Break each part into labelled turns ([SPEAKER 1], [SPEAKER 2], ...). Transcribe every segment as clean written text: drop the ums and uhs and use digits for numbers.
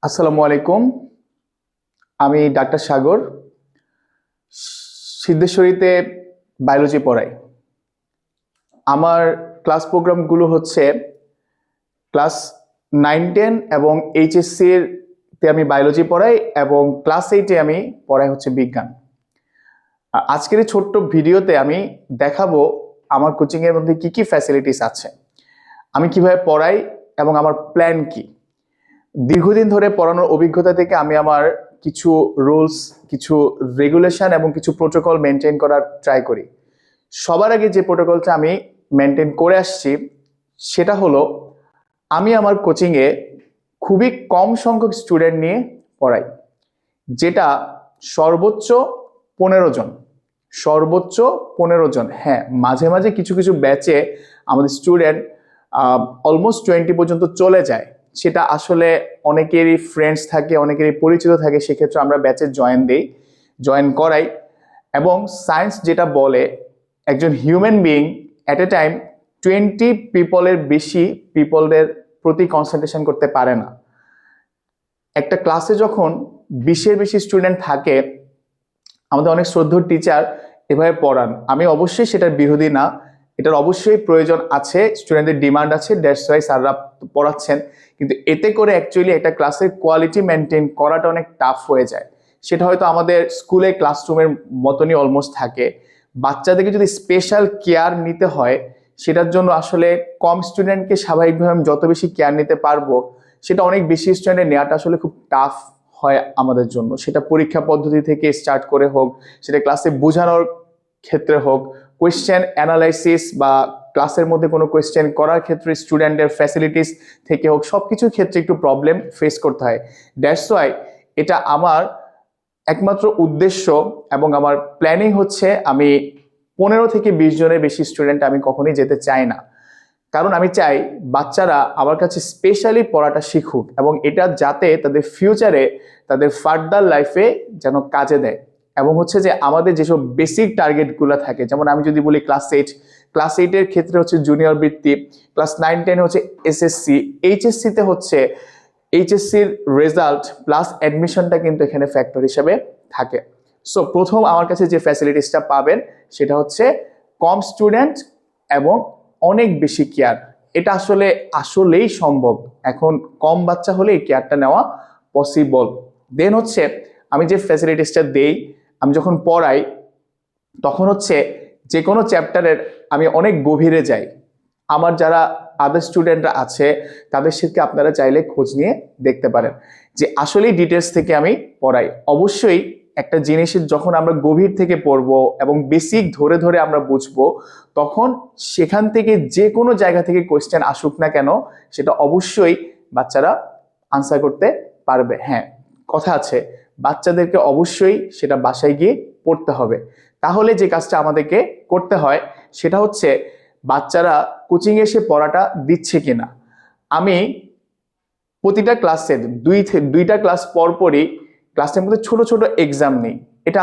[SPEAKER 1] আসসালামু আলাইকুম। আমি ডাক্তার সাগর, সিদ্ধেশ্বরীতে বায়োলজি পড়াই। আমার ক্লাস প্রোগ্রামগুলো হচ্ছে ক্লাস 9-10 এবং এইচএসসির তে আমি বায়োলজি পড়াই এবং ক্লাস 8-এ আমি পড়াই হচ্ছে বিজ্ঞান। আজকের এই ছোট্ট ভিডিওতে আমি দেখাবো আমার কোচিংয়ের মধ্যে কি কি ফ্যাসিলিটিস আছে, আমি কিভাবে পড়াই এবং আমার প্ল্যান কি। দীর্ঘদিন ধরে পড়ানোর অভিজ্ঞতা থেকে আমি আমার কিছু রুলস, কিছু রেগুলেশন এবং কিছু প্রোটোকল মেনটেন করার ট্রাই করি। সবার আগে যে প্রোটোকলটা আমি মেনটেন করে আসছি সেটা হলো, আমি আমার কোচিংয়ে খুবই কম সংখ্যক স্টুডেন্ট নিয়ে পড়াই, যেটা সর্বোচ্চ 15 জন। সর্বোচ্চ 15 জন, হ্যাঁ, মাঝে মাঝে কিছু কিছু ব্যাচে আমাদের স্টুডেন্ট অলমোস্ট 20 পর্যন্ত চলে যায়। সেটা আসলে অনেকেরই ফ্রেন্ডস থাকে, অনেকেরই পরিচিত থাকে, সেক্ষেত্রে আমরা ব্যাচে জয়েন করাই। এবং সায়েন্স যেটা বলে, একজন human being at a time 20 পিপলের বেশি পিপলের প্রতি কনসেন্ট্রেশন করতে পারে না। একটা ক্লাসে যখন 20-এর বেশি স্টুডেন্ট থাকে, আমাদের অনেক শ্রদ্ধেয় টিচার এভাবে পড়ান। আমি অবশ্যই সেটার বিরোধী না, এটার অবশ্যই প্রয়োজন আছে, স্টুডেন্টদের ডিমান্ড আছে, দ্যাটস ওয়াই স্যাররা পড়াচ্ছেন। কিন্তু এতে করে অ্যাকচুয়ালি একটা ক্লাসের কোয়ালিটি মেনটেন করাটা অনেক টাফ হয়ে যায়। সেটা হয়তো আমাদের স্কুলে ক্লাসরুমের মতনই অলমোস্ট থাকে। বাচ্চাদেরকে যদি স্পেশাল কেয়ার নিতে হয়, সেটার জন্য আসলে কম স্টুডেন্টকে স্বাভাবিকভাবে আমি যত বেশি কেয়ার নিতে পারবো, সেটা অনেক বেশি স্টুডেন্টের নেওয়াটা আসলে খুব টাফ হয় আমাদের জন্য। সেটা পরীক্ষা পদ্ধতি থেকে স্টার্ট করে হোক, সেটা ক্লাসে বোঝানোর ক্ষেত্রে হোক, কোয়েশ্চেন অ্যানালাইসিস বা ক্লাসের মধ্যে কোনো কোয়েশ্চেন করার ক্ষেত্রে স্টুডেন্টের ফ্যাসিলিটিস থেকে হোক, সব কিছুর ক্ষেত্রে একটু প্রবলেম ফেস করতে হয়। দ্যাটস ওয়াই এটা আমার একমাত্র উদ্দেশ্য এবং আমার প্ল্যানিং হচ্ছে, আমি 15 থেকে 20 জনের বেশি স্টুডেন্ট আমি কখনোই যেতে চাই না। কারণ আমি চাই বাচ্চারা আমার কাছে স্পেশালি পড়াটা শিখুক এবং এটা যাতে তাদের ফিউচারে, তাদের ফার্দার লাইফে যেন কাজে দেয়। এবং হচ্ছে যে আমাদের যেসব বেসিক টার্গেটগুলো থাকে, যেমন আমি যদি বলি ক্লাস 8-এর ক্ষেত্রে হচ্ছে জুনিয়র বৃত্তি, ক্লাস 9-10 হচ্ছে এসএসসি, এইচএসসিতে হচ্ছে এইচএসসির রেজাল্ট প্লাস অ্যাডমিশনটা কিন্তু এখানে ফ্যাক্টর হিসেবে থাকে। সো প্রথম আমার কাছে যে ফ্যাসিলিটিসটা পাবেন সেটা হচ্ছে কম স্টুডেন্ট এবং অনেক বেশি কেয়ার। এটা আসলেই সম্ভব, এখন কম বাচ্চা হলে এই কেয়ারটা নেওয়া পসিবল। দেন হচ্ছে আমি যে ফ্যাসিলিটিসটা দেই, আমি যখন পড়াই তখন হচ্ছে যে কোনো চ্যাপ্টারের আমি অনেক গভীরে যাই। আমার যারা আদার স্টুডেন্টরা আছে তাদের সাথে আপনারা চাইলে খোঁজ নিয়ে দেখতে পারেন যে আসলেই ডিটেলস থেকে আমি পড়াই। অবশ্যই একটা জিনিসের যখন আমরা গভীর থেকে পড়বো এবং বেসিক ধরে ধরে আমরা বুঝবো, তখন সেখান থেকে যে কোনো জায়গা থেকে কোয়েশ্চেন আসুক না কেন, সেটা অবশ্যই বাচ্চারা আনসার করতে পারবে। হ্যাঁ, কথা আছে, বাচ্চাদেরকে অবশ্যই সেটা বাসায় গিয়ে পড়তে হবে। তাহলে যে কাজটা আমাদেরকে করতে হয় সেটা হচ্ছে, বাচ্চারা কোচিং এসে পড়াটা দিচ্ছে কিনা। আমি প্রতিটা ক্লাসের দুইটা ক্লাস পরপরই ক্লাসের মধ্যে ছোট ছোট এক্সাম নেই। এটা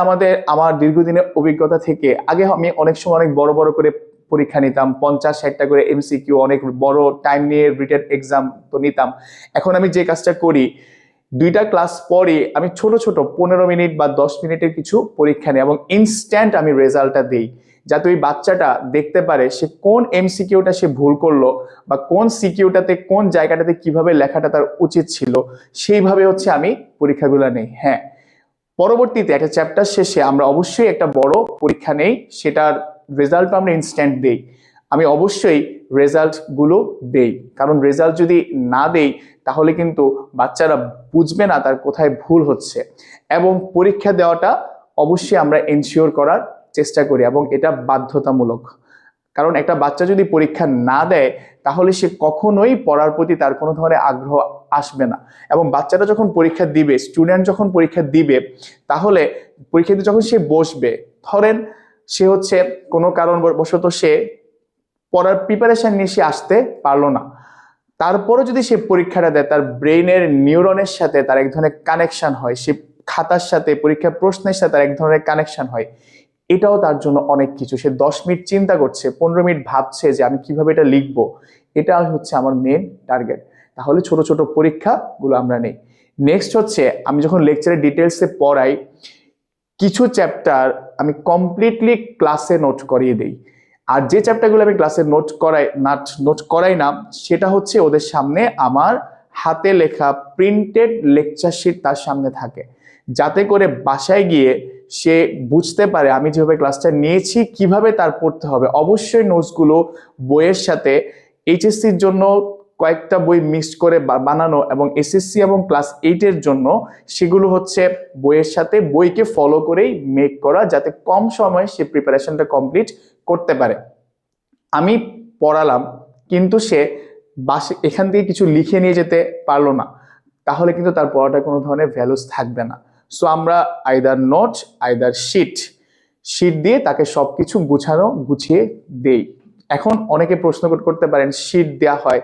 [SPEAKER 1] আমার দীর্ঘদিনের অভিজ্ঞতা থেকে। আগে আমি অনেক সময় অনেক বড় বড় করে পরীক্ষা নিতাম, 50-60টা করে এমসিকিউ, অনেক বড় টাইম নিয়ে রিটেন এক্সাম তো নিতাম। এখন আমি যে কাজটা করি, দুইটা ক্লাস পরে আমি ছোট ছোট 15 মিনিট বা 10 মিনিটের কিছু পরীক্ষা নিই এবং ইনস্ট্যান্ট আমি রেজাল্টটা দিই, যাতে ওই বাচ্চাটা দেখতে পারে সে কোন এমসিকিউটা সে ভুল করলো বা কোন সিকিউটাতে কোন জায়গাটাতে কিভাবে লেখাটা তার উচিত ছিল, সেইভাবে হচ্ছে আমি পরীক্ষাগুলো নেই। হ্যাঁ, পরবর্তীতে একটা চ্যাপ্টার শেষে আমরা অবশ্যই একটা বড় পরীক্ষা নেই, সেটার রেজাল্ট আমরা ইনস্ট্যান্ট দেই। আমি অবশ্যই রেজাল্ট গুলো দেই, কারণ রেজাল্ট যদি না দেই তাহলে কিন্তু বাচ্চারা বুঝবে না তার কোথায় ভুল হচ্ছে। এবং পরীক্ষা দেওয়াটা অবশ্যই আমরা এনশিওর করার চেষ্টা করি এবং এটা বাধ্যতামূলক। কারণ একটা বাচ্চা যদি পরীক্ষা না দেয় তাহলে সে কখনোই পড়ার প্রতি তার কোনো ধরনের আগ্রহ আসবে না। এবং বাচ্চাটা যখন পরীক্ষা দিবে, স্টুডেন্ট যখন পরীক্ষা দিবে, তাহলে পরীক্ষাতে যখন সে বসবে, ধরেন সে হচ্ছে কোনো কারণবশত সে পড়ার প্রিপারেশন নিয়ে সে আসতে পারলো না, তারপরে যদি সে পরীক্ষাটা দেয়, তার ব্রেইনের নিউরনের সাথে তার এক ধরনের কানেকশন হয়, সে খাতার সাথে পরীক্ষার প্রশ্নের সাথে তার এক ধরনের কানেকশন হয়। এটাও তার জন্য অনেক কিছু। সে 10 মিনিট চিন্তা করছে, 15 মিনিট ভাবছে যে আমি কিভাবে এটা লিখবো, এটা হচ্ছে আমার মেন টার্গেট। তাহলে ছোট ছোট পরীক্ষাগুলো আমরা নেই। নেক্সট হচ্ছে, আমি যখন লেকচারের ডিটেলসে পড়াই, কিছু চ্যাপ্টার আমি কমপ্লিটলি ক্লাসে নোট করিয়ে দিই। আর যে চ্যাপ্টারগুলো আমি ক্লাসে নোট করাই না, সেটা হচ্ছে ওদের সামনে আমার হাতে লেখা প্রিন্টেড লেকচার শিট তার সামনে থাকে, যাতে করে বাসায় গিয়ে সে বুঝতে পারে আমি যেভাবে ক্লাসটা নিয়েছি কিভাবে তার পড়তে হবে। অবশ্যই নোটসগুলো বইয়ের সাথে এইচএসসির জন্য কয়েকটা বই মিক্সড করে বানানো, এবং এসএসসি এবং ক্লাস 8-এর জন্য সেগুলো হচ্ছে বইয়ের সাথে বইকে ফলো করেই মেক করা, যাতে কম সময়ে সে প্রিপারেশনটা কমপ্লিট করতে পারে। আমি পড়ালাম কিন্তু সে এখান থেকে কিছু লিখে নিয়ে যেতে পারলো না, তাহলে কিন্তু তার পড়াটা কোনো ধরনের ভ্যালুস থাকবে না। সো আমরা আইদার নোট আইদার শিট দিয়ে তাকে সবকিছু গুছিয়ে দেই। এখন অনেকে প্রশ্ন করতে পারেন, শিট দেওয়া হয়,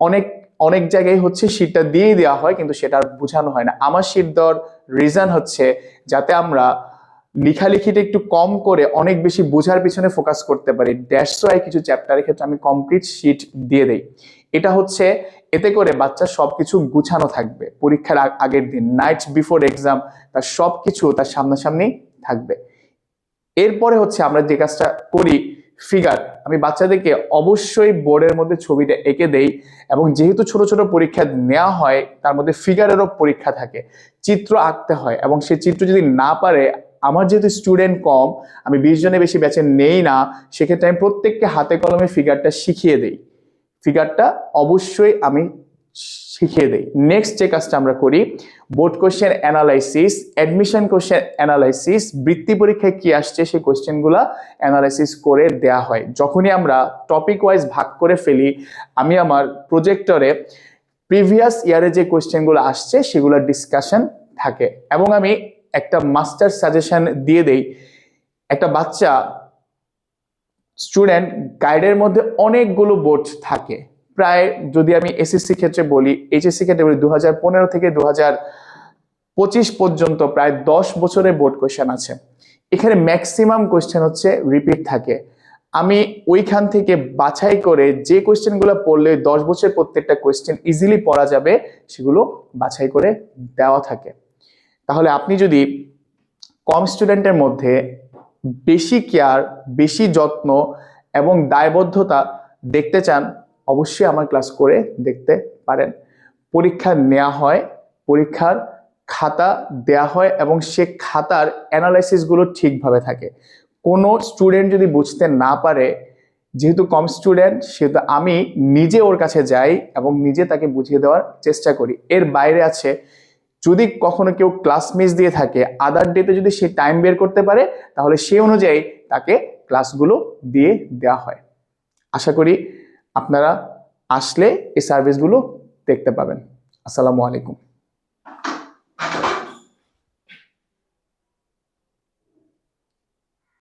[SPEAKER 1] অনেক অনেক জায়গায় হচ্ছে শিটটা দিয়ে দেওয়া হয় কিন্তু সেটা আর বোঝানো হয় না। আমার শিট দেওয়ার রিজন হচ্ছে যাতে আমরা লেখালেখিটা একটু কম করে অনেক বেশি বোঝার পিছনে ফোকাস করতে পারি। দ্যাটস ওয়াই কিছু চ্যাপ্টারের ক্ষেত্রে আমি কমপ্লিট শিট দিয়ে দেই। এটা হচ্ছে এতে করে বাচ্চা সবকিছু গুছানো থাকবে, পরীক্ষার আগের দিন নাইট বিফোর এক্সাম তার সবকিছু তার সামনাসামনি থাকবে। এরপরে হচ্ছে আমরা যে কাজটা করি, ফিগার। আমি বাচ্চাদেরকে অবশ্যই বোর্ডের মধ্যে ছবিটা এঁকে দেই, এবং যেহেতু ছোট ছোট পরীক্ষা নেওয়া হয় তার মধ্যে ফিগারেরও পরীক্ষা থাকে, চিত্র আঁকতে হয়, এবং সে চিত্র যদি না পারে, আমার যেহেতু স্টুডেন্ট কম, আমি 20 জনের বেশি ব্যাচে নেই না, সেক্ষেত্রে আমি প্রত্যেককে হাতে কলমে ফিগারটা শিখিয়ে দেই। ফিগারটা অবশ্যই আমি শিখিয়ে দেই। নেক্সট যে কাজটা আমরা করি, board question analysis, admission question analysis, বৃত্তি পরীক্ষায় কি আসছে সেই কোশ্চেনগুলো অ্যানালাইসিস করে দেয়া হয়। যখনই আমরা টপিক ওয়াইজ ভাগ করে ফেলি, আমি আমার প্রজেক্টরে প্রিভিয়াস ইয়ারে যে কোশ্চেনগুলো আসছে সেগুলোর ডিসকাশন থাকে, এবং আমি একটা মাস্টার সাজেশন দিয়ে দেই। একটা বাচ্চা স্টুডেন্ট গাইডের মধ্যে অনেকগুলো বোর্ড থাকে, প্রায় যদি আমি এসএসসি ক্ষেত্রে বলি, এইচএসসি ক্ষেত্রে বলি, 2015 থেকে 2025 পর্যন্ত প্রায় 10 বছরের বোর্ড কোশ্চেন আছে। এখানে ম্যাক্সিমাম কোশ্চেন হচ্ছে রিপিট থাকে। আমি ওইখান থেকে বাছাই করে যে কোশ্চেনগুলো পড়লে 10 বছরের প্রত্যেকটা কোশ্চেন ইজিলি পড়া যাবে, সেগুলো বাছাই করে দেওয়া থাকে। তাহলে আপনি যদি কম স্টুডেন্টের মধ্যে বেশি কেয়ার, বেশি যত্ন এবং দায়বদ্ধতা দেখতে চান, অবশ্যই আমার ক্লাস করে দেখতে পারেন। পরীক্ষা নেওয়া হয়, পরীক্ষার খাতা দেয়া হয়, এবং সে খাতার অ্যানালাইসিসগুলো ঠিকভাবে থাকে। কোনো স্টুডেন্ট যদি বুঝতে না পারে, যেহেতু কম স্টুডেন্ট, সেহেতু আমি নিজে ওর কাছে যাই এবং নিজে তাকে বুঝিয়ে দেওয়ার চেষ্টা করি। এর বাইরে আছে, যদি কখনো কেউ ক্লাস মিস দিয়ে থাকে, আদার ডেতে যদি সে টাইম বের করতে পারে, তাহলে সে অনুযায়ী তাকে ক্লাসগুলো দিয়ে দেওয়া হয়। আশা করি আপনারা আসলে এই সার্ভিসগুলো দেখতে পাবেন। আসসালামু আলাইকুম।